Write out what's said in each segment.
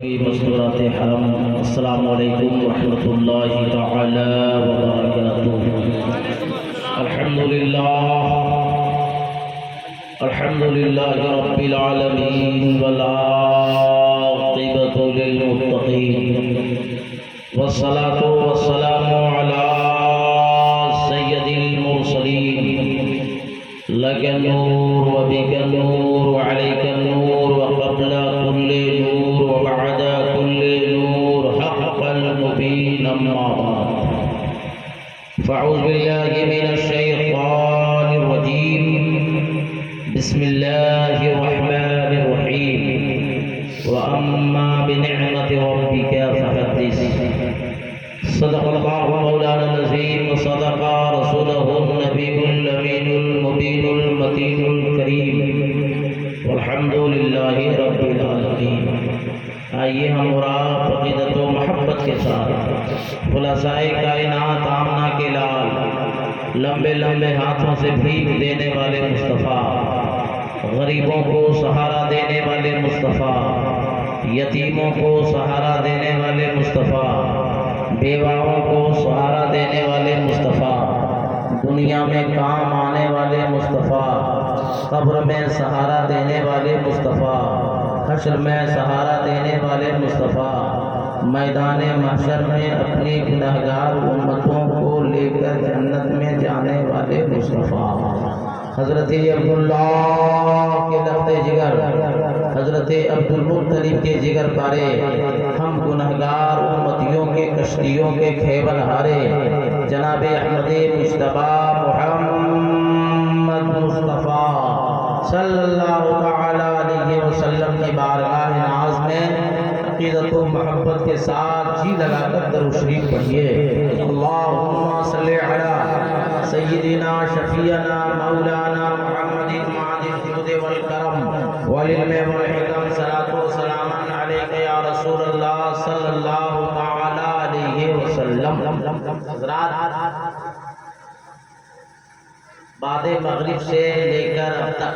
مستورات حرم، السلام علیکم ورحمۃ اللہ تعالی وبرکاتہ۔ الحمد للہ رب العالمین والعاقبۃ للمتقین، والصلاة والسلام علی سید المرسلین، لک النور وبک النور وعلیک النور وقبل كل نور وبعد كل نور حق المبين، أما بعد فأعوذ بالله من الشيطان الرجيم، بسم الله الرحمن الرحيم، وأما بنعمة ربك فحدث۔ صدق الله مولانا العظيم، وصدق رسوله النبي الأمين المبين المتين الكريم، والحمد للہ رب العالمین۔ آئیے ہم اور آپ عقیدت و محبت کے ساتھ خلاصۂ کائنات آمنہ کے لال، لمبے لمبے ہاتھوں سے بھیک دینے والے مصطفیٰ، غریبوں کو سہارا دینے والے مصطفیٰ، یتیموں کو سہارا دینے والے مصطفیٰ، بیواؤں کو سہارا دینے والے مصطفیٰ، دنیا میں کام آنے والے مصطفیٰ، قبر میں سہارا دینے والے مصطفیٰ، حشر میں سہارا دینے والے مصطفیٰ، میدان محشر میں اپنی گنہگار امتوں کو لے کر جنت میں جانے والے مصطفیٰ، حضرت عبداللہ کے لخت جگر، حضرت عبدالمطلب کے جگر پارے، ہم گنہگار امتیوں کے کشتیوں کے کھیول ہارے، جناب احمد مجتبیٰ محمد مصطفیٰ صلی اللہ تعالی علیہ وسلم کی بارگاہ ناز میں عقیدت و محبت کے ساتھ جی لگا کر درود شریف پڑھیے۔ اللہم صلی علی سیدنا شفیعنا مولانا محمد معاذ الجود والکرم والعلم والحکم، صلاۃ و سلام علیک یا رسول اللہ صلی اللہ تعالی علیہ وسلم۔ حضرات، بعد مغرب سے لے کر اب تک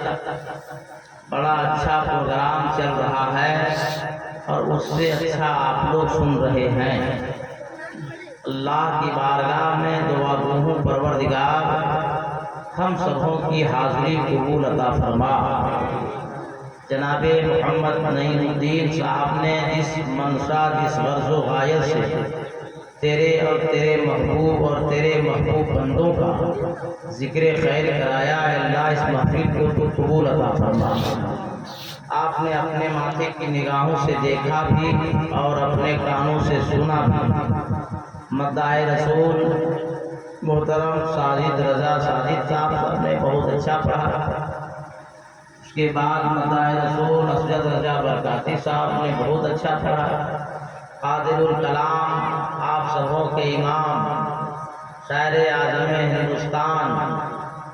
بڑا اچھا پروگرام چل رہا ہے اور اس سے اچھا آپ لوگ سن رہے ہیں۔ اللہ کی بارگاہ میں دعا گو ہوں پروردگار ہم سبوں کی حاضری قبول عطا فرما۔ جناب محمد نعیم الدین صاحب نے جس منشا، جس غرض و غایت سے تیرے اور تیرے محبوب اور تیرے محبوب بندوں کا ذکر خیر کرایا ہے، اللہ اس محفل کو تو قبول عطا فرما۔ آپ نے اپنے ماتھے کی نگاہوں سے دیکھا بھی اور اپنے کانوں سے سنا بھی۔ مداح رسول محترم ساجد رضا ساجد صاحب نے بہت اچھا پڑھا۔ اس کے بعد مداح رسول اسجد رضا برکاتی صاحب نے بہت اچھا پڑھا۔ قادر الکلام آپ سبوں کے امام، شاعر اعظم ہندوستان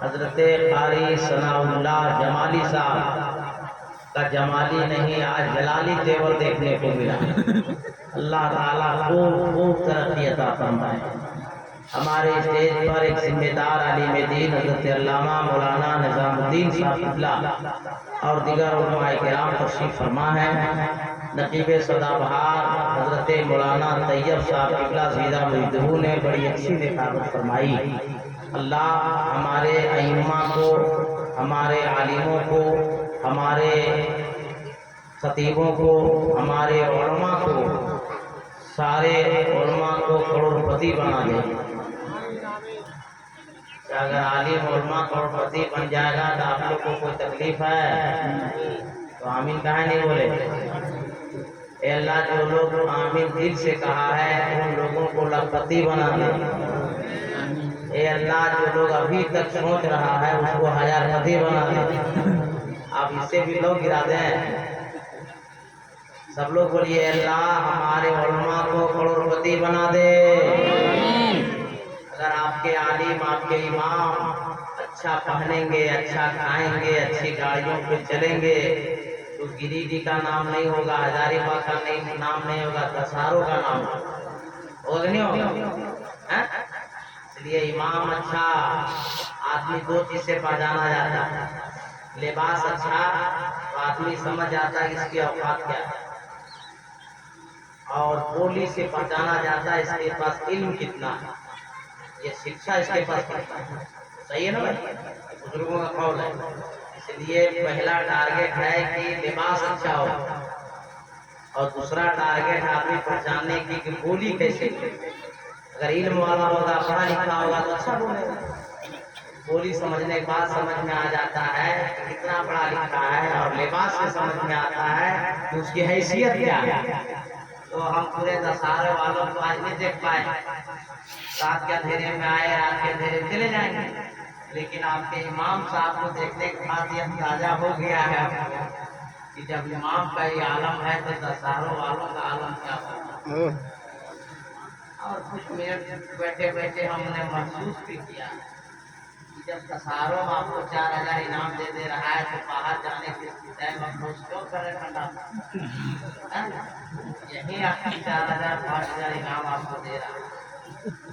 حضرت قاری ثناء اللہ جمالی صاحب کا جمالی نہیں آج جلالی تیور دیکھنے کو ملا۔ اللہ تعالیٰ خوب ترقی عطا فرمائے۔ ہمارے اسٹیج پر ایک ذمہ دار عالم دین حضرت علامہ مولانا نظام الدین صاحب قبلہ اور دیگر علماء کرام تشریف فرما ہے۔ نقیب سدا بہار حضرت مولانا طیب صاحب قبلہ زیدہ مجدہ نے بڑی اچھی نقابت فرمائی۔ اللہ ہمارے ائمہ کو، ہمارے عالموں کو، ہمارے خطیبوں کو، ہمارے علماء کو، سارے علماء کو کروڑپتی بنا دے۔ اگر عالم علماء کروڑپتی بن جائے گا تو آپ لوگ کو کوئی تکلیف ہے تو آمین کہاں نہیں بولے؟ اے اللہ، جو لوگ آمین دل سے کہا ہے ان لوگوں کو لاکھپتی بنا دے۔ اے اللہ، جو لوگ ابھی تک سوچ رہا ہے اس کو ہزارپتی بنا دے۔ آپ اس سے بھی لوگ گرا دیں۔ سب لوگ بولیے اللہ ہمارے علماء کو کروڑپتی بنا دے۔ اگر آپ کے عالم، آپ کے امام اچھا پہنیں گے، اچھا کھائیں گے، اچھی گاڑیوں پہ چلیں گے تو گری جی کا نام نہیں ہوگا، ہزاری باغ کا نام نہیں ہوگا، دسہاروں کا نام ہوگا نہیں ہوگا؟ اس لیے امام اچھا آدمی دو چیز سے پہچانا جاتا ہے، لباس اچھا تو آدمی سمجھ آتا ہے اس کی اوقات کیا ہے۔ اور بولی سے پہچانا جاتا ہے اس کے پاس علم کتنا ہے، یہ شکشا اس کے پاس کتنا ہے. صحیح ہے نا بھائی؟ بزرگوں کا قول ہے. اس لیے پہلا ٹارگیٹ ہے کہ لباس اچھا ہو، اور دوسرا ٹارگیٹ آدمی پہچاننے کی کہ بولی کیسے ہو. اگر علم والا ہوگا، پڑھا لکھا ہوگا تو اچھا بولے گا. بولی سمجھنے کے بعد سمجھ میں آ جاتا ہے کہ کتنا پڑھا لکھا ہے، اور لباس سے سمجھ میں آتا ہے کہ اس کی حیثیت کیا ہے. تو ہم پورے دسہرے والوں کو آج نہیں دیکھ پائے. رات کے اندھیرے میں آئے، رات کے اندھیرے چلے جائیں گے، لیکن آپ کے امام صاحب کو دیکھنے کے بعد یہ اندازہ ہو گیا ہے کہ جب امام کا یہ عالم ہے تو دسہروں والوں کا عالم کیا ہوگا. اور کچھ منٹ بیٹھے بیٹھے ہم نے محسوس بھی کیا کہ جب دسہروں آپ کو 4000 انعام دے رہا ہے تو باہر جانے کے ٹائم افسوس کیوں کر رہے ٹھنڈا. یہی آپ کی 4000 5000 انعام آپ کو دے رہا ہے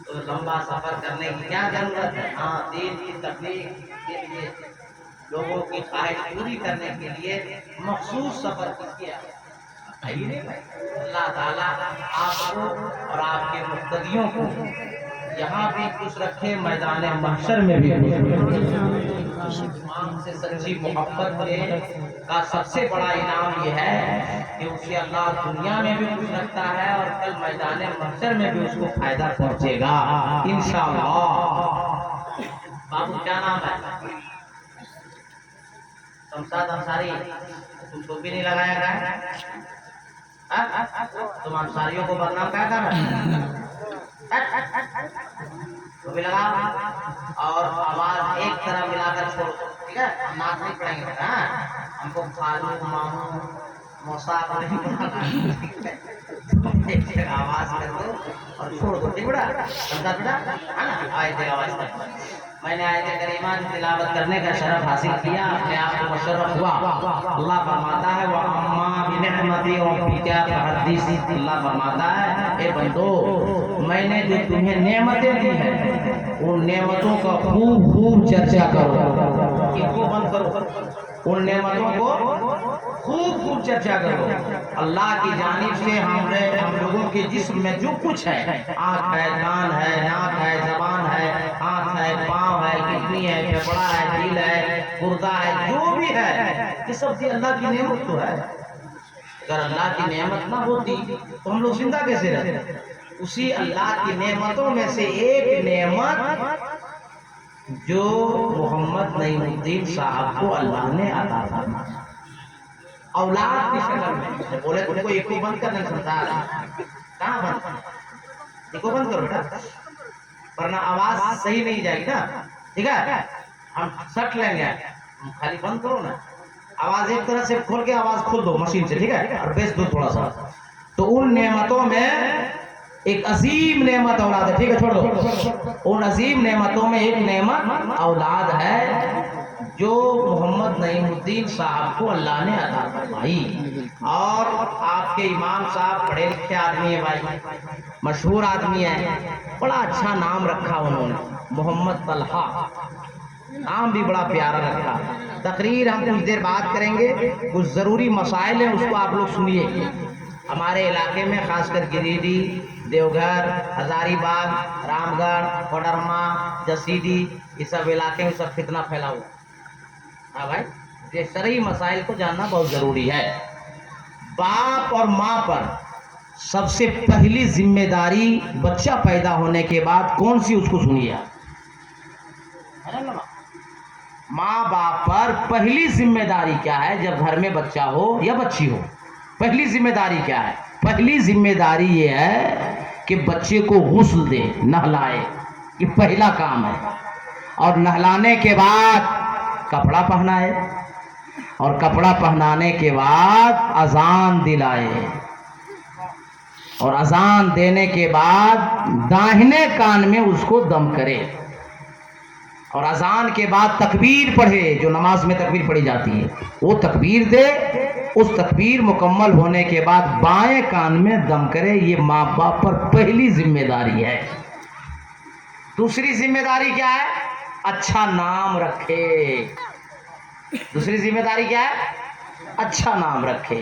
تو لمبا سفر کرنے کی کیا ضرورت ہے. ہاں، دین کی تبلیغ کے لیے، لوگوں کی خواہش پوری کرنے کے لیے مخصوص سفر کیا. اللہ تعالیٰ آپ کو اور آپ کے مقتدیوں کو یہاں بھی خوش رکھے، میدان محشر میں بھی خوش رکھے. امام سے سچی محبت کا سب سے بڑا انعام یہ ہے کہ اسے اللہ دنیا میں بھی خوش رکھتا ہے اور کل میدان محشر میں بھی اس کو فائدہ پہنچے گا انشاءاللہ. بابو کیا نام ہے؟ شمشاد انصاری. تم کو بھی نہیں لگایا گیا؟ تم انصاریوں کو بدنام کیا کر رہے؟ تو بھی لگا اور آواز ایک طرح ملا کر چھوڑ دو، ٹھیک ہے؟ ہم نعت نہیں پڑھیں گے. ہم کو خالو مامو موسا نہیں بنانا. ایک آواز کر دو اور چھوڑ دو، ٹھیک ہے؟ سمجھا بیٹا؟ ہے نا؟ آئے آواز کر. میں نے آیت کریمہ کی تلاوت کرنے کا شرف حاصل کیا، اپنے آپ کو مشرف ہوا. اللہ فرماتا ہے وَأَمَّا بِنِعْمَتِ رَبِّكَ فَحَدِّثْ. اللہ فرماتا ہے اے بندو، میں نے جو تمہیں نعمتیں دی ہیں ان نعمتوں کا خوب خوب چرچا کرو. ان کو بند کرو، ان نعمتوں کو خوب خوب چرچا کرو. اللہ کی جانب سے ہم لوگوں کے جسم میں جو کچھ ہے، آنکھ ہے، کان ہے، ناک ہے، زبان ہے، ہاتھ ہے، پاؤں ہے، کڈنی ہے، پھیپڑا ہے، دل ہے، گردہ ہے، جو بھی ہے یہ سب اللہ کی نعمت تو ہے. اگر اللہ کی نعمت نہ ہوتی تو ہم لوگ زندہ کیسے رہتے؟ اسی اللہ کی نعمتوں میں سے ایک نعمت جو محمد نعیم الدین صاحب کو اللہ نے عطا فرمایا اولاد کی شکل میں. بولے تم کو ایک کو بند کرنے سنتا کہاں بند؟ ایک کو بند کرو بیٹا، ورنہ آواز صحیح نہیں جائے گی نا. ٹھیک ہے؟ ہم سٹ لیں گے، خالی بند کرو نا. آواز ایک طرح سے کھول کے آواز کھول دو مشین سے، ٹھیک ہے؟ اور بیچ دو تھوڑا سا. تو ان نعمتوں میں ایک عظیم نعمت اولاد ہے. ٹھیک ہے، چھوڑ دو. ان عظیم نعمتوں میں ایک نعمت اولاد ہے جو محمد نعیم الدین صاحب کو اللہ نے عطا فرمائی. اور آپ کے امام صاحب پڑھے لکھے آدمی ہیں بھائی، مشہور آدمی ہے. بڑا اچھا نام رکھا انہوں نے، محمد طلحہ. نام بھی بڑا پیارا رکھا. تقریر ہم کچھ دیر بات کریں گے، کچھ ضروری مسائل ہیں اس کو آپ لوگ سنیے. ہمارے علاقے میں خاص کر گریڈی، دیوگھر، ہزاری باغ، رام گڑھ، کوڈرما، جسیدی، یہ سب علاقے میں سب فتنہ پھیلا ہوا. ہاں بھائی، یہ شرعی مسائل کو جاننا بہت ضروری ہے. باپ اور ماں پر سب سے پہلی ذمہ داری بچہ پیدا ہونے کے بعد کون سی، اس کو سنیے. ماں باپ پر پہلی ذمہ داری کیا ہے جب گھر میں بچہ ہو یا بچی ہو؟ پہلی ذمہ داری کیا ہے؟ پہلی ذمہ داری یہ ہے کہ بچے کو غسل دے، نہلائے. یہ پہلا کام ہے. اور نہلانے کے بعد کپڑا پہنائے، اور کپڑا پہنانے کے بعد اذان دلائے، اور اذان دینے کے بعد داہنے کان میں اس کو دم کرے، اور اذان کے بعد تکبیر پڑھے، جو نماز میں تکبیر پڑھی جاتی ہے وہ تکبیر دے. اس تکبیر مکمل ہونے کے بعد بائیں کان میں دم کرے. یہ ماں باپ پر پہلی ذمہ داری ہے. دوسری ذمہ داری کیا ہے؟ اچھا نام رکھے. دوسری ذمہ داری کیا ہے؟ اچھا نام رکھے.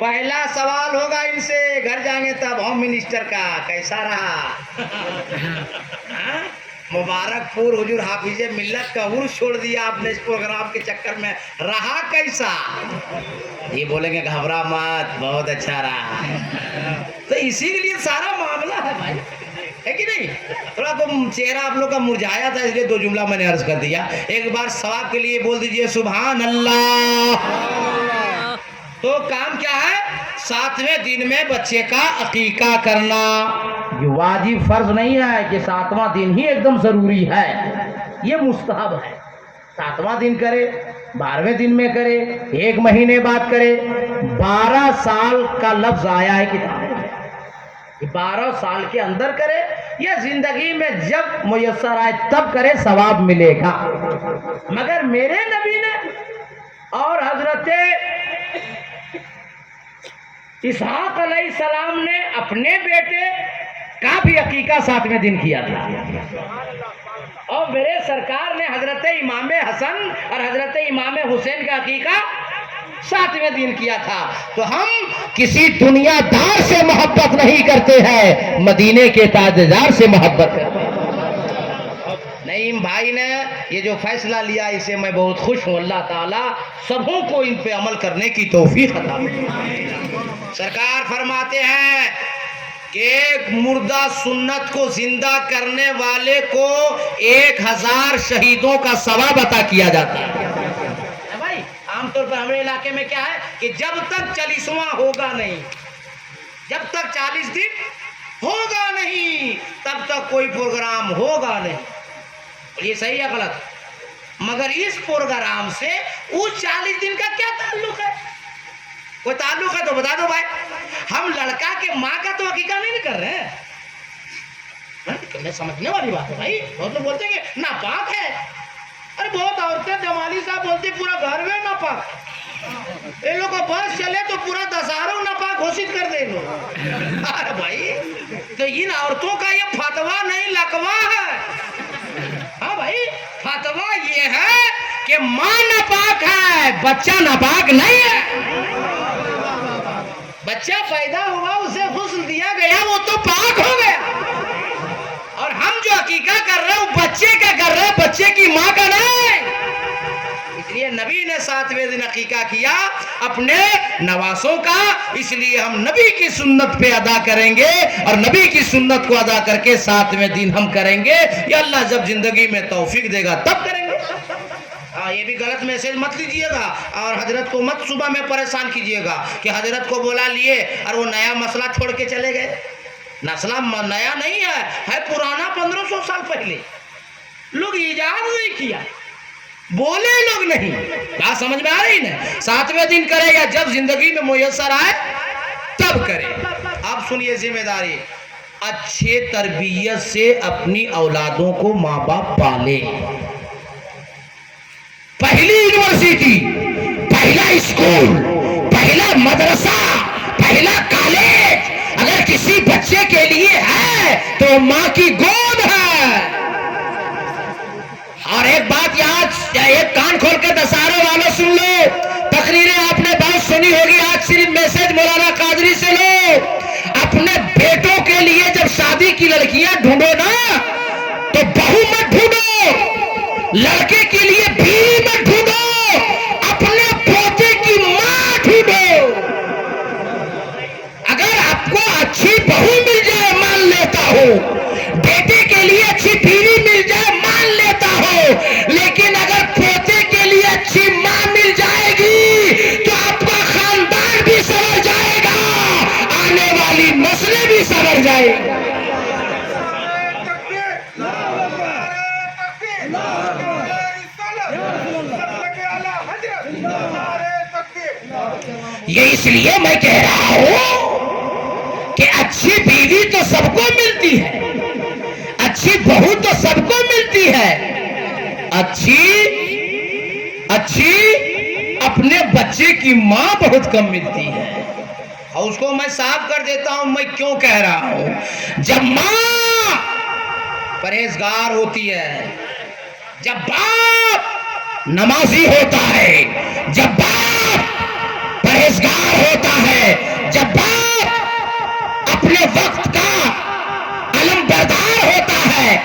پہلا سوال ہوگا ان سے گھر جائیں گے تب، ہوم منسٹر کا کیسا رہا؟ مبارک پور حضور حافظ ملت کا عرس چھوڑ دیا آپ نے اس پروگرام کے چکر میں، رہا کیسا؟ یہ بولیں گے گھبرا مت، بہت اچھا رہا۔ تو اسی کے لیے سارا معاملہ ہے بھائی، ہے کہ نہیں؟ تھوڑا تو چہرہ آپ لوگ کا مرجھایا تھا، اس لیے دو جملہ میں نے عرض کر دیا۔ ایک بار ثواب کے لیے بول دیجئے سبحان اللہ۔ تو کام کیا ہے؟ 7ویں دن میں بچے کا عقیقہ کرنا۔ یہ واجب فرض نہیں ہے کہ 7واں دن ہی ایک دم ضروری ہے، یہ مستحب ہے۔ 7واں دن کرے، 12ویں دن میں کرے، 1 مہینے بعد کرے۔ 12 سال کا لفظ آیا ہے کتاب میں، 12 سال کے اندر کرے یا زندگی میں جب میسر آئے تب کرے، ثواب ملے گا۔ مگر میرے نبی نے اور حضرت اسحاق علیہ السلام نے اپنے بیٹے کا بھی عقیقہ 7ویں دن کیا تھا، اور میرے سرکار نے حضرت امام حسن اور حضرت امام حسین کا عقیقہ 7ویں دن کیا تھا۔ تو ہم کسی دنیا دار سے محبت نہیں کرتے ہیں، مدینے کے تاجدار سے محبت کرتے ہیں۔ نعیم بھائی نے یہ جو فیصلہ لیا، اسے میں بہت خوش ہوں۔ اللہ تعالیٰ سبوں کو ان پہ عمل کرنے کی توفیق عطا فرمائے۔ سرکار فرماتے ہیں کہ ایک مردہ سنت کو زندہ کرنے والے کو 1000 شہیدوں کا ثواب عطا کیا جاتا ہے۔ بھائی عام طور پر ہمارے علاقے میں کیا ہے کہ جب تک 40واں ہوگا نہیں، جب تک 40 دن ہوگا نہیں، تب تک کوئی پروگرام ہوگا نہیں۔ یہ صحیح ہے غلط؟ مگر اس پروگرام سے اس 40 دن کا کیا تعلق ہے؟ کوئی تعلق ہے تو بتا دو بھائی۔ ہم لڑکا کے ماں کا تو عقیقہ نہیں کر رہے ہیں، سمجھنے والی بات ہے بھائی۔ بہت لوگ بولتے ہیں کہ ناپاک ہے، ارے بہت عورتیں جمالی صاحب بولتے پورا گھر میں ناپاک، ان لوگ کو بس چلے تو پورا دسہرہ ناپاک گھوشت کر دے لوگ۔ ارے بھائی تو ان عورتوں کا یہ فتویٰ نہیں، لقوہ ہے۔ ہاں بھائی فتویٰ یہ ہے کہ ماں ناپاک ہے، بچہ ناپاک نہیں ہے۔ بچہ پیدا ہوا، اسے غسل دیا گیا، وہ تو پاک ہو گیا، اور ہم جو عقیقہ کر رہے ہیں وہ بچے کا کر رہے ہیں، بچے کی ماں کا نہیں۔ اس لیے نبی نے 7ویں دن عقیقہ کیا اپنے نواسوں کا، اس لیے ہم نبی کی سنت پہ ادا کریں گے، اور نبی کی سنت کو ادا کر کے 7ویں دن ہم کریں گے، یا اللہ جب زندگی میں توفیق دے گا تب کریں گے۔ یہ بھی غلط میسج مت لیجئے گا، اور حضرت کو مت صبح میں پریشان کیجئے گا کہ حضرت کو بولا لیے اور وہ نیا مسئلہ چھوڑ کے چلے گئے۔ مسئلہ نیا نہیں ہے پرانا، 1500 سال پہلے لوگ ایجاد نہیں کیا، بولے لوگ نہیں۔ بات سمجھ میں آ رہی نا؟ 7ویں دن کرے یا جب زندگی میں میسر آئے تب کرے۔ اب سنیے ذمہ داری، اچھے تربیت سے اپنی اولادوں کو ماں باپ پالے۔ پہلی یونیورسٹی، پہلا اسکول، پہلا مدرسہ، پہلا کالج اگر کسی بچے کے لیے ہے تو ماں کی گود ہے۔ اور ایک بات یاد، ایک کان کھول کے دسہرے والوں سن لو، تقریریں آپ نے بہت سنی ہوگی، آج صرف میسج مولانا قادری سے لو۔ اپنے بیٹوں کے لیے جب شادی کی لڑکیاں ڈھونڈو نا تو بہو مت ڈھونڈو، لڑکے کے لیے بیوی مت ڈھونڈو، اپنے پوتے کی ماں ڈھونڈو۔ اگر آپ کو اچھی بہو مل جائے مان لیتا ہو، بیٹے کے لیے اچھی بیوی مل جائے مان لیتا ہو، لیکن اگر پوتے کے لیے اچھی ماں مل جائے گی تو آپ کا خاندان بھی سنور جائے گا، آنے والی نسلیں بھی سنور جائے گی۔ یہ اس لیے میں کہہ رہا ہوں کہ اچھی بیوی تو سب کو ملتی ہے، اچھی بہو تو سب کو ملتی ہے، اچھی اپنے بچے کی ماں بہت کم ملتی ہے۔ اور اس کو میں صاف کر دیتا ہوں، میں کیوں کہہ رہا ہوں۔ جب ماں پرہیزگار ہوتی ہے، جب باپ نمازی ہوتا ہے، جب باپ پرہیزگار ہوتا ہے، جب باپ اپنے وقت کا علم بردار ہوتا ہے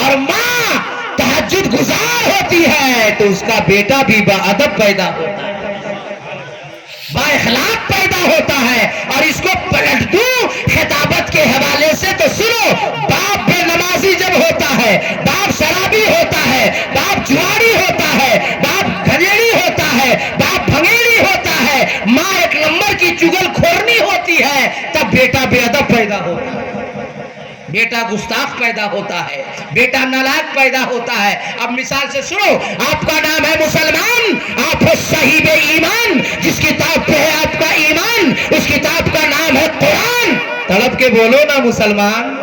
اور ماں تہجد گزار ہوتی ہے، تو اس کا بیٹا بھی با ادب پیدا ہوتا ہے، با اخلاق پیدا ہوتا ہے۔ اور اس کو پلٹ دوں خطابت کے حوالے سے تو سنو، باپ بے نمازی جب ہوتا ہے، باپ شرابی ہوتا ہے، باپ جواری ہوتا ہے، باپ گھریڑی ہوتا ہے، باپ بھنگیڑی ہوتا ہے، ماں ایک نمبر کی چگل کھورنی ہوتی ہے، تب بیٹا بے ادب پیدا ہوتا ہے، بیٹا گستاخ پیدا ہوتا ہے، بیٹا نالاک پیدا ہوتا ہے۔ اب مثال سے سنو، آپ کا نام ہے مسلمان، آپ ہو صاحب ایمان، جس کتاب پہ ہے آپ کا ایمان، اس کتاب کا نام ہے قرآن، تڑپ کے بولو نا مسلمان۔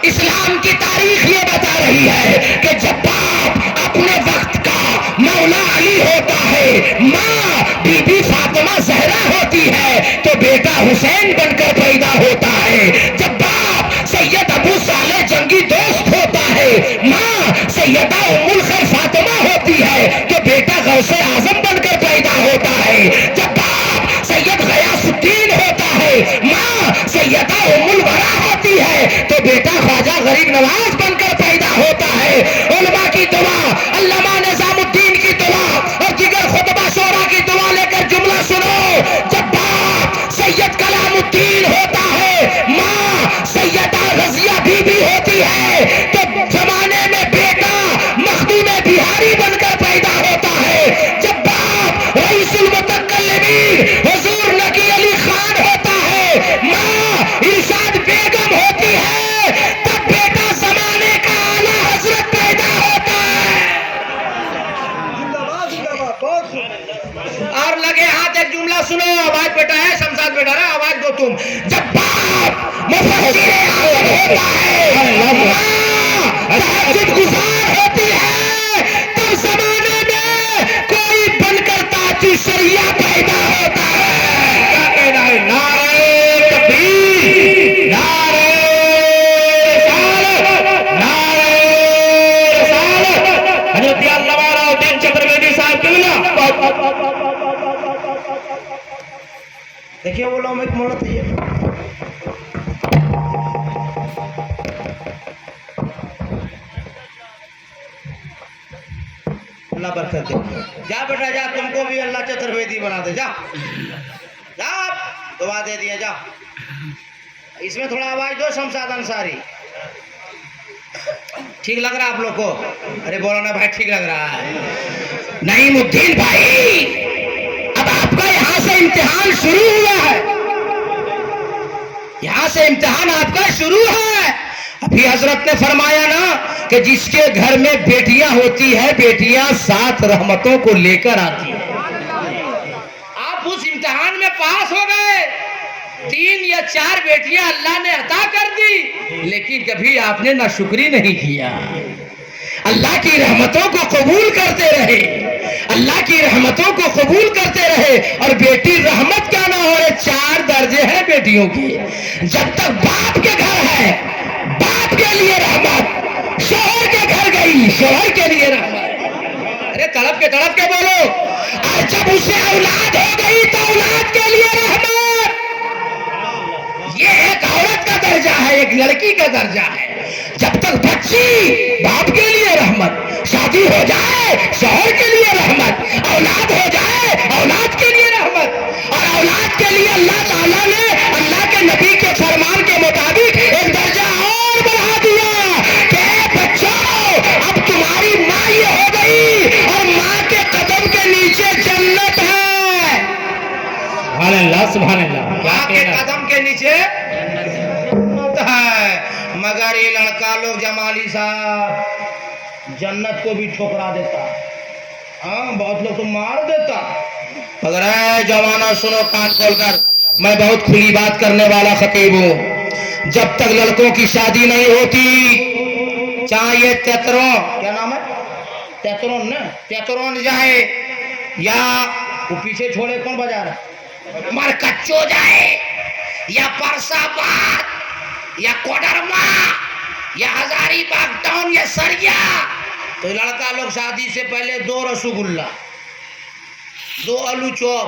اسلام کی تاریخ یہ بتا رہی ہے کہ جب باپ اپنے وقت کا مولا علی ہوتا ہے، ماں بی بی فاطمہ زہرا ہوتی ہے، تو بیٹا حسین بن کر پیدا ہوتا ہے۔ جب باپ سید ابو صالح جنگی دوست ہوتا ہے، ماں سیدہ ام الخیر فاطمہ ہوتی ہے، تو بیٹا غوث اعظم بن کر پیدا ہوتا ہے۔ جب باپ سید غیاث الدین ہوتا ہے، ماں سیدہ ام الورا ہوتی ہے، تو بیٹا خواجہ غریب نواز بن کر پیدا ہوتا ہے۔ علماء کی دعا، علامہ نظام الدین کی دعا اور دیگر خطبہ شورا کی دعا لے کر جملہ سنو، جب باپ سید کلام الدین ہوتا ہے، ماں سیدہ رضیہ بی بی ہوتی ہے، تو زمانے میں بیٹا مخدوم بہاری بن کر پیدا ہوتا ہے۔ جب باپ رئیس المتکلمین حضور نقی علی خان ہوتا ہے، ماں ارشاد بیگم ہوتی ہے، تب بیٹا زمانے کا اعلیٰ حضرت پیدا ہوتا ہے۔ اور لگے ہاتھ، ایک جملہ سنو، آواز بیٹا ہے، شمشاد بیٹا ہے، آواز دو تم۔ جب باپ مفسر اعظم ہوتا ہے، ماں تہجد گزار ہوتی ہے، تب زمانے میں کوئی بن کر تاجی شریعہ پیدا ہوتا ہے۔ کیا کہنا ہے؟ نعرہ تکبیر، نعرہ رسالت، نعرہ رسالت، حضرت علامہ راؤدین چترویدی صاحب قبلہ۔ دیکھیے وہ لوگ ایک مولت ہے، اللہ برکت دے۔ جا بیٹا جا، تم کو بھی اللہ چترویدی بنا دے، جا جا، دعا دے دیا، جا۔ اس میں تھوڑا آواز دو شمشاد انصاری، ٹھیک لگ رہا آپ لوگ کو؟ ارے بولو نا بھائی، ٹھیک لگ رہا ہے؟ نعیم الدین بھائی، اب آپ کا یہاں سے امتحان شروع ہوا ہے، یہاں سے امتحان آپ کا شروع ہے۔ ابھی حضرت نے فرمایا نا کہ جس کے گھر میں بیٹیاں ہوتی ہے، بیٹیاں 7 رحمتوں کو لے کر آتی ہیں۔ آپ اس امتحان میں پاس ہو گئے، 3 یا 4 بیٹیاں اللہ نے عطا کر دی، لیکن کبھی آپ نے ناشکری نہیں کیا، اللہ کی رحمتوں کو قبول کرتے رہے، اللہ کی رحمتوں کو قبول کرتے رہے۔ اور بیٹی رحمت کیا نہ ہو رہے، 4 درجے ہیں بیٹیوں کے۔ جب تک باپ کے گھر ہے، باپ کے لیے رحمت، شوہر کے گھر گئی، شوہر کے لیے رحمت۔ ارے تڑپ کے بولو۔ اور جب اسے اولاد ہو گئی تو اولاد کے لیے رحمت۔ یہ ایک عورت کا درجہ ہے، ایک لڑکی کا درجہ ہے۔ جب تک بچی، باپ کے لیے رحمت، شادی ہو جائے شوہر کے لیے رحمت، اولاد ہو جائے اولاد کے لیے رحمت۔ اور اولاد کے لیے اللہ تعالیٰ نے اللہ کے نبی کے فرمان کے مطابق ایک درجہ اور بڑھا دیا کہ اے بچوں، اب تمہاری ماں یہ ہو گئی اور ماں کے قدم کے نیچے جنت ہے۔ سبحان اللہ، سبحان اللہ۔ ماں کے قدم کے نیچے جنت ہے۔ مگر یہ لڑکا لوگ جمالی صاحب جنت کو بھی ٹھکرا دیتا، ہاں بہت لوگ تو مار دیتا۔ مگر اے جوانوں سنو کان کھول کر، میں بہت کھلی بات کرنے والا خطیب ہوں۔ جب تک لڑکوں کی شادی نہیں ہوتی، چاہے یہ تیترون، کیا نام ہے؟ تیترون نا، تیترون جائے یا وہ پیچھے چھوڑے کون بجا رہا، مرکچو جائے یا پرسا باد یا کوڈرما یا ہزاری باغ ٹاؤن یا سریا، تو لڑکا لوگ شادی سے پہلے 2 رسگلہ، 2 آلو چوپ،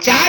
4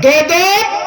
2-2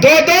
2-2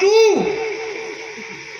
2।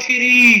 3।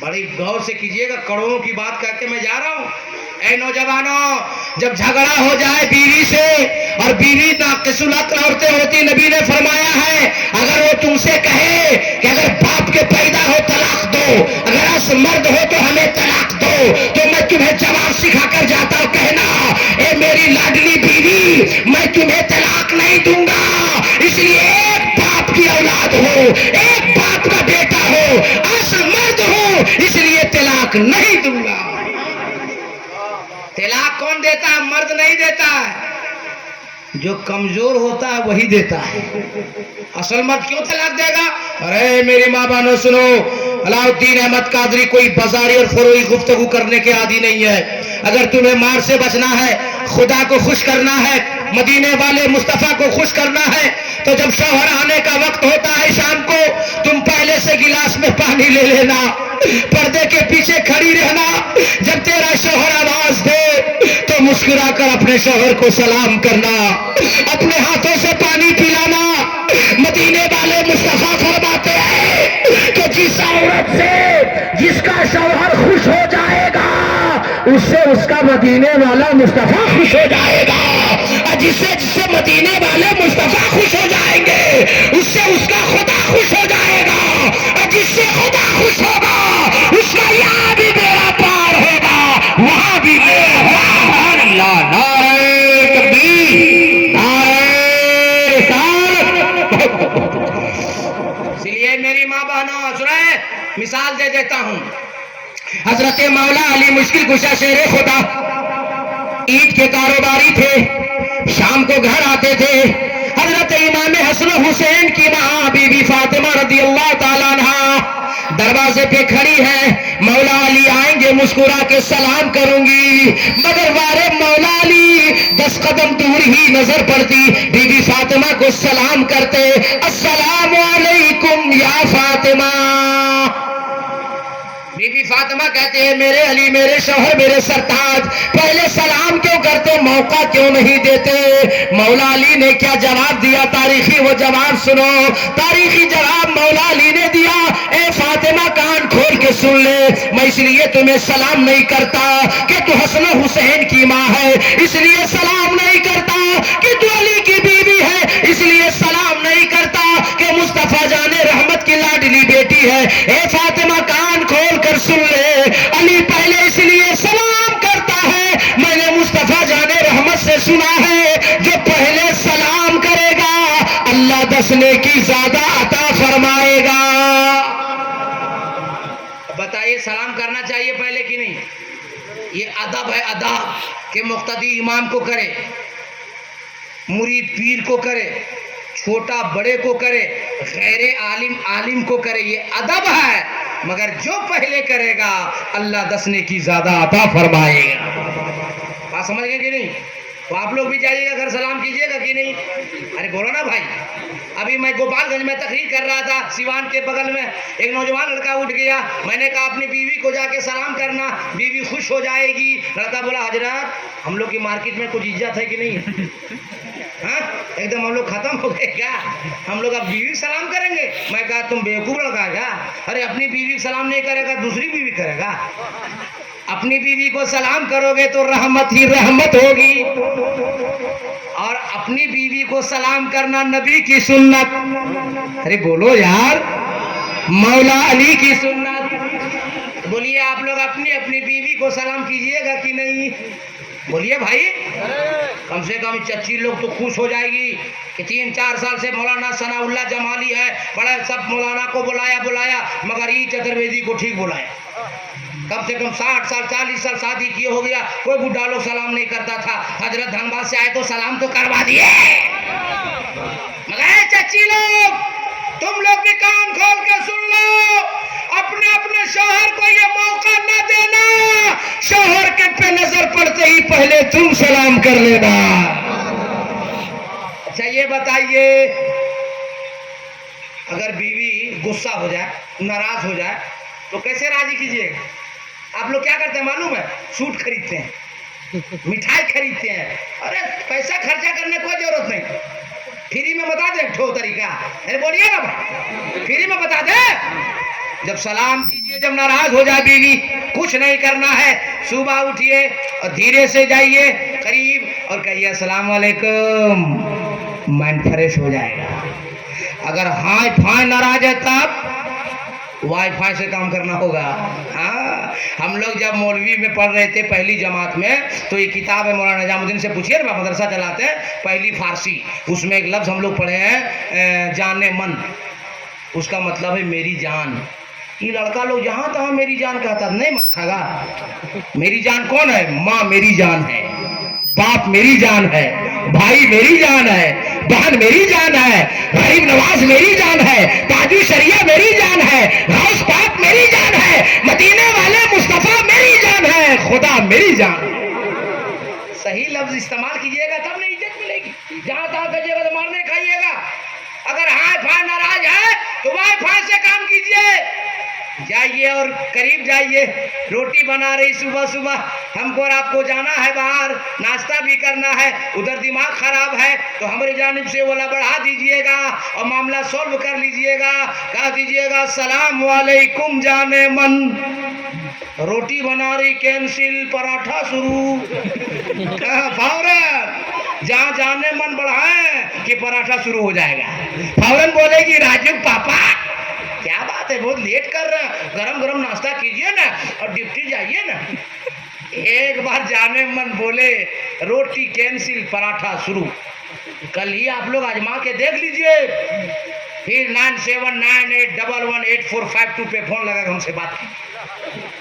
بڑی غور سے کیجئے گا، کروڑوں کی بات کہہ کے میں جا رہا ہوں۔ اے نوجوانوں، جب جھگڑا ہو جائے بیوی سے، اور بیوی ناقص العقل عورتیں ہوتی، نبی نے فرمایا ہے اگر وہ تم سے کہے کہ اگر باپ کے پیدا ہو طلاق دو، اگر اس مرد ہو تو ہمیں طلاق دو، تو میں تمہیں جواب سکھا کر جاتا ہوں، کہنا اے میری لاڈلی بیوی، میں تمہیں طلاق نہیں دوں گا، اس لیے ایک باپ کی اولاد ہو، ایک باپ کا بیٹا ہو، اس مرد ہو، اس لیے طلاق نہیں دوں گا۔ طلاق کون دیتا ہے؟ مرد نہیں دیتا ہے، جو کمزور ہوتا ہے وہی دیتا ہے۔ اصل مرد کیوں طلاق دے گا؟ ارے میری ماں بہنوں سنو، علاء الدین احمد قادری کوئی بازاری اور فروئی گفتگو کرنے کے عادی نہیں ہے۔ اگر تمہیں مار سے بچنا ہے، خدا کو خوش کرنا ہے، مدینے والے مصطفیٰ کو خوش کرنا ہے، تو جب شوہر آنے کا وقت ہوتا ہے شام کو، تم پہلے سے گلاس میں پانی لے لینا، پردے کے پیچھے کھڑی رہنا، جب تیرا شوہر آواز دے تو مسکرا کر اپنے شوہر کو سلام کرنا، اپنے ہاتھوں سے پانی پلانا۔ مدینے والے مصطفیٰ فرماتے ہیں کہ جس عورت سے جس کا شوہر خوش ہو جائے گا، اس سے اس کا مدینے والا مصطفیٰ خوش ہو جائے گا، اور جس سے مدینے والے مصطفیٰ خوش ہو جائیں گے، اس سے اس کا خدا خوش ہو جائے گا، اور جس سے خدا خوش ہوگا اس کا یہاں بھی میرا پار ہوگا، وہاں بھی میرا پار۔ اللہ، نعرہ تکبیر، نعرہ رسالت۔ اس لیے میری ماں بہنوں سنیں، مثال دے دیتا ہوں۔ حضرت مولا علی مشکل کشا شیر خدا عید کے کاروباری تھے، شام کو گھر آتے تھے۔ حضرت امام حسن حسین کی ماں بی بی فاطمہ رضی اللہ تعالیٰ عنہ دروازے پہ کھڑی ہے، مولا علی آئیں گے مسکرا کے سلام کروں گی، مگر وارے مولا علی 10 قدم دور ہی نظر پڑتی، بی بی فاطمہ کو سلام کرتے، السلام علیکم یا فاطمہ۔ بی بی فاطمہ کہتے ہیں میرے علی، میرے شوہر، میرے سرتاج، پہلے سلام کیوں کرتے، موقع کیوں نہیں دیتے؟ مولا علی نے کیا جواب دیا؟ تاریخی وہ جواب سنو، تاریخی جواب مولا علی نے دیا، اے فاطمہ کان کھول کے سن لے، میں اس لیے تمہیں سلام نہیں کرتا کہ تو حسن حسین کی ماں ہے، اس لیے سلام نہیں کرتا کہ تو علی کی بیوی ہے، اس لیے سلام نہیں کرتا کہ مصطفیٰ جان رحمت کی لاڈلی بیٹی ہے۔ اے فاطمہ کان کھول کر سن لے، علی پہلے اس لیے سلام کرتا ہے، میں نے مصطفیٰ جان رحمت سے سنا ہے جو پہلے سلام کرے گا اللہ 10 نیکی زیادہ عطا فرمائے گا۔ بتائیے سلام کرنا چاہیے پہلے کی نہیں؟ یہ ادب ہے، ادب کہ مقتدی امام کو کرے، مرید پیر کو کرے، چھوٹا بڑے کو کرے، غیر عالم عالم کو کرے، یہ ادب ہے، مگر جو پہلے کرے گا اللہ 10 نیکی زیادہ عطا فرمائے گا۔ بات سمجھ گئے کہ نہیں؟ تو آپ لوگ بھی جائیے گا گھر سلام کیجیے گا کہ نہیں؟ ارے بولو نا بھائی۔ ابھی میں گوپال گنج میں تقریر کر رہا تھا، سیوان کے بغل میں ایک نوجوان لڑکا اٹھ گیا، میں نے کہا اپنی بیوی کو جا کے سلام کرنا، بیوی خوش ہو جائے گی۔ لڑکا بولا حضرات ہم لوگ کی مارکیٹ میں کچھ عزت ہے کہ نہیں؟ ہاں ایک دم ہم لوگ ختم ہو گئے کیا؟ ہم لوگ اب بیوی سلام کریں گے؟ میں کہا تم بیوقوف لڑکا ہے کیا؟ ارے اپنی بیوی سلام نہیں کرے گا دوسری بیوی کرے گا؟ اپنی بیوی کو سلام کرو گے تو رحمت ہی رحمت ہوگی، اور اپنی بیوی کو سلام کرنا نبی کی سنت، ارے بولو یار، مولا علی کی سنت۔ بولیے آپ لوگ اپنی اپنی بیوی کو سلام کیجئے گا کہ نہیں؟ بولیے بھائی، کم سے کم چچی لوگ تو خوش ہو جائے گی کہ 3-4 سال سے مولانا ثناء اللہ جمالی ہے، بڑا سب مولانا کو بلایا مگر ای چترویدی کو ٹھیک بلایا۔ کم سے کم 60 سال 40 سال شادی کیے ہو گیا، کوئی بڈھا لوگ سلام نہیں کرتا تھا، حضرت دھنباد سے آئے تو سلام تو کروا دیے، مگر چچی لوگ تم لوگ بھی کان کھول کے سن لو، اپنے اپنے شوہر کو یہ موقع نہ دینا، شوہر کے پہ نظر پڑتے ہی پہلے تم سلام کر لینا۔ اچھا یہ بتائیے اگر بیوی غصہ ہو جائے، ناراض ہو جائے تو کیسے راضی کیجیے گا؟ آپ لوگ کیا کرتے ہیں معلوم ہے؟ سوٹ خریدتے ہیں، مٹھائی خریدتے ہیں، ارے پیسہ خرچہ کرنے کوئی ضرورت نہیں، فری میں بتا دیں ٹھو طریقہ، ارے بولیے نا بھائی، فری میں بتا دیں، جب سلام کیجیے، جب ناراض ہو جائے بیوی، کچھ نہیں کرنا ہے، صبح اٹھیے اور دھیرے سے جائیے قریب اور کہیے السلام علیکم، مائنڈ فریش ہو جائے گا۔ اگر ہائے پھائے ناراض ہے تب وائی فائی سے کام کرنا ہوگا۔ ہاں، ہم لوگ جب مولوی میں پڑھ رہے تھے پہلی جماعت میں، تو یہ کتاب ہے مولانا نظام الدین سے پوچھیے نا، مدرسہ چلاتے ہیں، پہلی فارسی، اس میں ایک لفظ ہم لوگ پڑھے ہیں جانے من، اس کا مطلب ہے میری جان۔ یہ لڑکا لوگ جہاں تہاں میری جان کہتا، نہیں مت گا، میری جان کون ہے؟ ماں میری جان ہے، باپ میری جان ہے، بھائی میری جان ہے، بہن میری جان ہے، غریب نواز میری جان ہے، تاجو شریعہ میری جان ہے، غوث پاک میری جان ہے، مدینے والے مصطفیٰ میری جان ہے، خدا میری جان۔ صحیح لفظ استعمال کیجئے گا تب نہیں عزت ملے گی۔ جہاں تہاں بھیجیے گا تو مارنے کھائیے گا۔ اگر ہائے پھائے ناراض ہے تو وائی فائی سے کام کیجئے، جائیے اور قریب جائیے، روٹی بنا رہی صبح صبح، ہم کو اور آپ کو جانا ہے باہر، ناشتہ بھی کرنا ہے، ادھر دماغ خراب ہے تو ہماری جانب سے والا بڑھا دیجئے گا اور معاملہ سولو کر لیجئے گا، کہہ دیجئے گا السلام علیکم جانے من، روٹی بنا رہی کینسل، پراٹھا شروع، فوراً جہاں جانے من بڑھائیں کہ پراٹھا شروع ہو جائے گا، فوراً بولے گی راجو پاپا کیا بات ہے بہت لیٹ کر رہا ہے، گرم گرم ناشتہ کیجئے نا اور ڈپٹی جائیے نا۔ ایک بار جانے من بولے روٹی کینسل پراٹھا شروع، کل ہی آپ لوگ آزما کے دیکھ لیجئے، پھر 9798118452 پہ فون لگا کر ہم سے بات کی،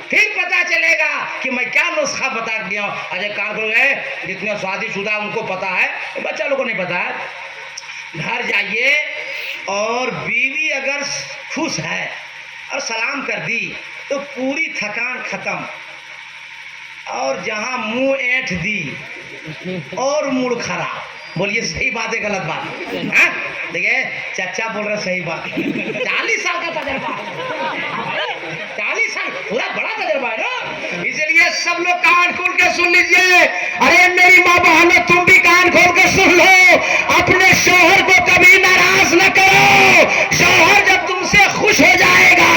پھر پتا چلے گا کہ میں کیا نسخہ بتا دیا ہوں۔ اجے کار کو ہے جتنے شادی شدہ ان کو پتا ہے، بچہ لوگوں کو نہیں پتا ہے۔ گھر جائیے اور بیوی اگر خوش ہے اور سلام کر دی تو پوری تھکان ختم، اور جہاں منہ اینٹھ دی اور موڈ خراب۔ بولیے صحیح بات ہے غلط بات؟ دیکھیں چچا بول رہے صحیح بات، 40 سال کا تجربہ، 40 سال پورا بڑا تجربہ ہے نا، اس لیے سب لوگ کان کھول کے سن لیجئے۔ ارے میری ماں بہنوں تم بھی کان کھول کے سن لو، اپنے شوہر کو کبھی ناراض نہ کرو، شوہر جب تم سے خوش ہو جائے گا،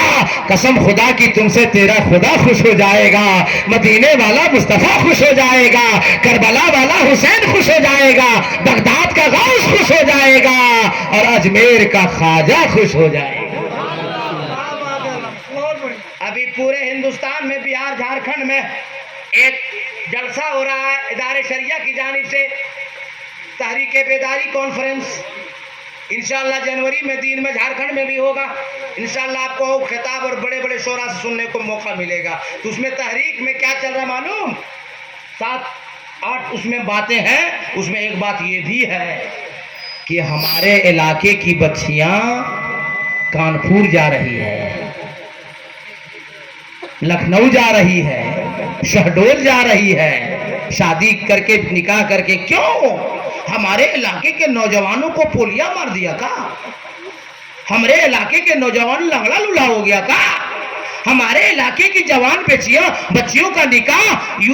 قسم خدا کی تم سے تیرا خدا خوش ہو جائے گا، مدینے والا مصطفیٰ خوش ہو جائے گا، کربلا والا حسین خوش ہو جائے گا، بغداد کا غوث خوش ہو جائے گا، اور اجمیر کا خواجہ خوش ہو جائے گا۔ ابھی پورے ہندوستان میں بہار جھارکھنڈ میں ایک جلسہ ہو رہا ہے ادارے شریعہ کی جانب سے، تحریک بیداری کانفرنس، انشاءاللہ جنوری میں دین میں جھارکھنڈ میں بھی ہوگا، انشاءاللہ آپ کو خطاب اور بڑے بڑے شعراء سے سننے کو موقع ملے گا۔ تو اس میں تحریک میں کیا چل رہا معلوم؟ 7-8 اس میں باتیں ہیں، اس میں ایک بات یہ بھی ہے کہ ہمارے علاقے کی بچیاں کانپور جا رہی ہے، لکھنؤ جا رہی ہے، شہڈول جا رہی ہے، شادی کر کے نکاح کر کے۔ کیوں؟ ہمارے علاقے کے نوجوانوں کو پولیو مار دیا کا؟ ہمارے علاقے کے نوجوان لنگڑا لولا ہو گیا کا؟ ہمارے علاقے کی جوان بچیوں کا نکاح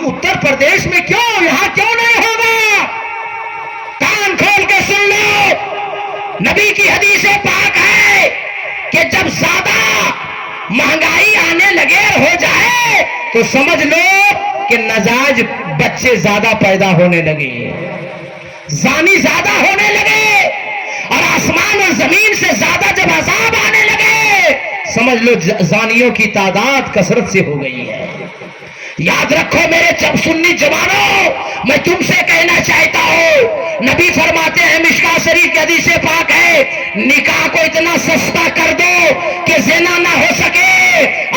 اتر پردیش میں کیوں، یہاں کیوں نہیں ہوگا؟ کان کھول کے سن لو، نبی کی حدیث پاک ہے کہ جب زیادہ مہنگائی آنے لگے ہو جائے تو سمجھ لو کہ ناجائز بچے زیادہ پیدا ہونے لگے، زانی زیادہ ہونے لگے، اور آسمان اور زمین سے زیادہ جب عذاب آنے لگے سمجھ لو زانیوں کی تعداد کثرت سے ہو گئی ہے۔ یاد رکھو میرے سنی جوانوں، میں تم سے کہنا چاہتا ہوں، نبی فرماتے ہیں مشکاۃ شریف کی حدیث پاک ہے، نکاح کو اتنا سستا کر دو کہ زنا نہ ہو سکے۔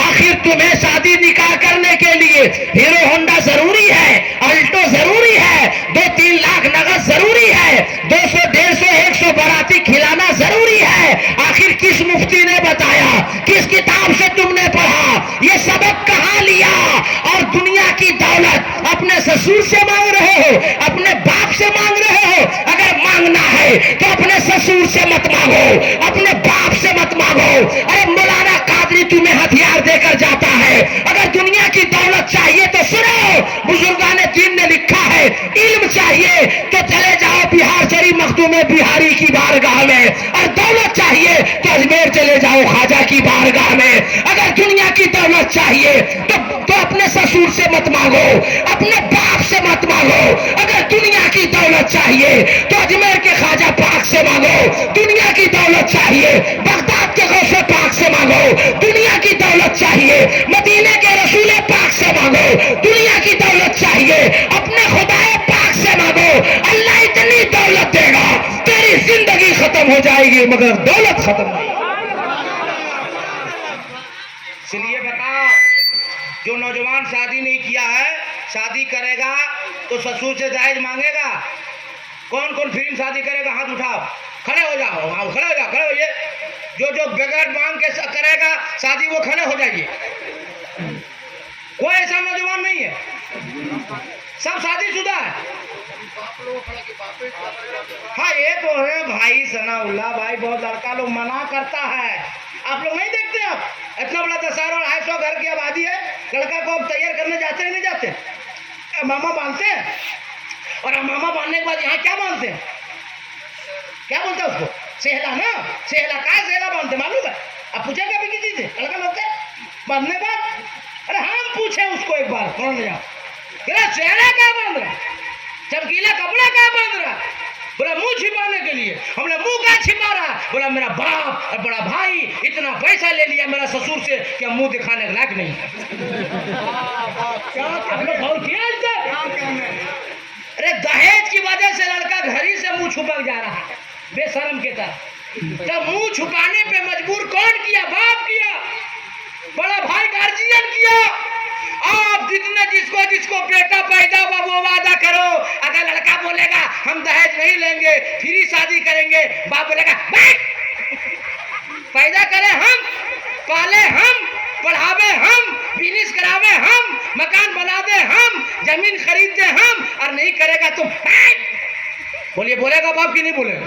آخر تمہیں شادی نکاح کرنے کے لیے ہیرو ہونڈا ضروری ہے، الٹو ضروری ہے، 2-3 لاکھ نقد ضروری ہے، 200 150 100 باراتی کھلانا ضروری ہے۔ آخر کس مفتی نے بتایا، کس کتاب سے تم نے پڑھا، یہ سبق کہاں لیا؟ اور دنیا کی دولت اپنے سسور سے مانگ رہے ہو، اپنے باپ سے مانگ رہے ہو؟ اگر مانگنا ہے تو اپنے سسور سے مت مانگو، اپنے باپ سے مت مانگو۔ ارے مولانا قادری تمہیں ہتھیار دے کر جاتا ہے، اگر دنیا کی دولت چاہیے تو سنو، بزرگان دین نے لکھا ہے، علم چاہیے تو چلے جاؤ بہار شریف مخدوم بہاری کی بارگاہ میں، اور دولت چاہیے تو اجمیر چلے جاؤ خواجہ کی بارگاہ میں۔ اگر دولت چاہیے تو اپنے سسور سے مت مانگو، اپنے باپ سے مت مانگو. اگر دنیا کی دولت چاہیے تو اجمیر کے خواجہ پاک سے مانگو. دنیا کی دولت چاہیے بغداد کے غوث پاک سے مانگو. دنیا کی دولت چاہیے مدینے کے رسول پاک سے مانگو. دنیا کی دولت چاہیے اپنے خدا پاک سے مانگو. اللہ اتنی دولت دے گا تیری زندگی ختم ہو جائے گی مگر دولت ختم نہیں. اس لیے بتا، جو نوجوان شادی نہیں کیا ہے، شادی کرے گا تو سسور سے دہیج مانگے گا. کون کون فلم شادی کرے گا؟ ہاتھ اٹھاؤ، کھڑے ہو جاؤ، کھڑے ہو جاؤ، کھڑے ہوئیے. جو بغیر مانگ کے کرے گا شادی وہ کھڑے ہو جائیے. کوئی ایسا نوجوان نہیں ہے، سب شادی شدہ ہے. ہاں یہ تو ہے بھائی ثنا اللہ بھائی، بہت لڑکا لوگ منع کرتا ہے. آپ لوگ نہیں دیکھتے؟ آپ اتنا بڑا 10,200 گھر کی آبادی ہے، لڑکا کو اب تیار کرنے جاتے ہیں نہیں جاتے؟ ماما باندھتے ہیں، اور ماما باندھنے کے بعد یہاں کیا باندھتے ہیں؟ کیا بولتے ہیں اس کو؟ سہلا نا، سہلا کا سہلا باندھتے معلوم ہے؟ آپ پوچھیں گے ابھی کسی سے لڑکا لوگ کے باندھنے کے بعد؟ ارے ہم پوچھیں اس کو ایک بار، کون لے جاؤ سہلا کیا باندھ رہا، چمکیلا کپڑا کیا باندھ رہا؟ بولا منہ چھپانے کے لیے. ہم نے منہ کا چھپا رہا؟ بولا میرا باپ اور بڑا بھائی اتنا پیسہ لے لیا میرا سسور سے کہ ہم منہ دکھانے کے لائق نہیں. ارے دہیج کی وجہ سے لڑکا گھر ہی سے منہ چھپک جا رہا ہے بے شرم کے طرح. تو منہ چھپانے پہ مجبور کون کیا؟ باپ کیا، بڑا بھائی گارجین کیا. آپ جتنا جس کو بیٹا پیدا ہوا وہ وعدہ کرو. اگر لڑکا بولے گا ہم دہیج نہیں لیں گے، فری شادی کریں گے، باپ بولے گا پیدا کرے ہم، پالے ہم، پڑھاوے ہم، بزنس کراوے ہم، مکان بنا دے ہم، زمین خرید دے ہم، اور نہیں کرے گا تم بولیے. بولے گا باپ کی نہیں بولے گا؟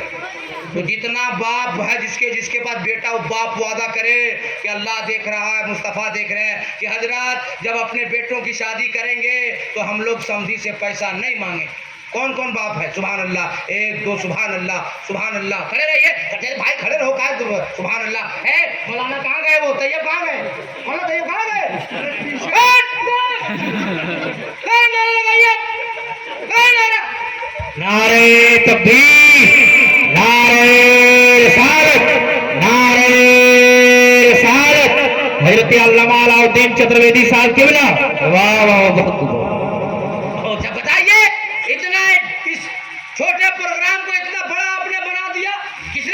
تو جتنا باپ ہے جس کے پاس بیٹا وہ باپ وعدہ کرے کہ اللہ دیکھ رہا ہے، مصطفیٰ دیکھ رہے ہیں کہ حضرات جب اپنے بیٹوں کی شادی کریں گے تو ہم لوگ سمدھی سے پیسہ نہیں مانگیں. کون کون باپ ہے؟ سبحان اللہ، ایک دو، سبحان اللہ، سبحان اللہ. کھڑے رہیے بھائی، کھڑے رہو. کہا سبحان اللہ ہے؟ مولانا کہاں گئے؟ وہ طیب کہاں گئے؟ مولانا طیب کہاں گئے؟ نعرے تکبیر، نعرے رسالت، نعرے رسالت. حضرت علامہ علاؤ الدین چترویدی صاحب قبلہ. واہ واہ، بہت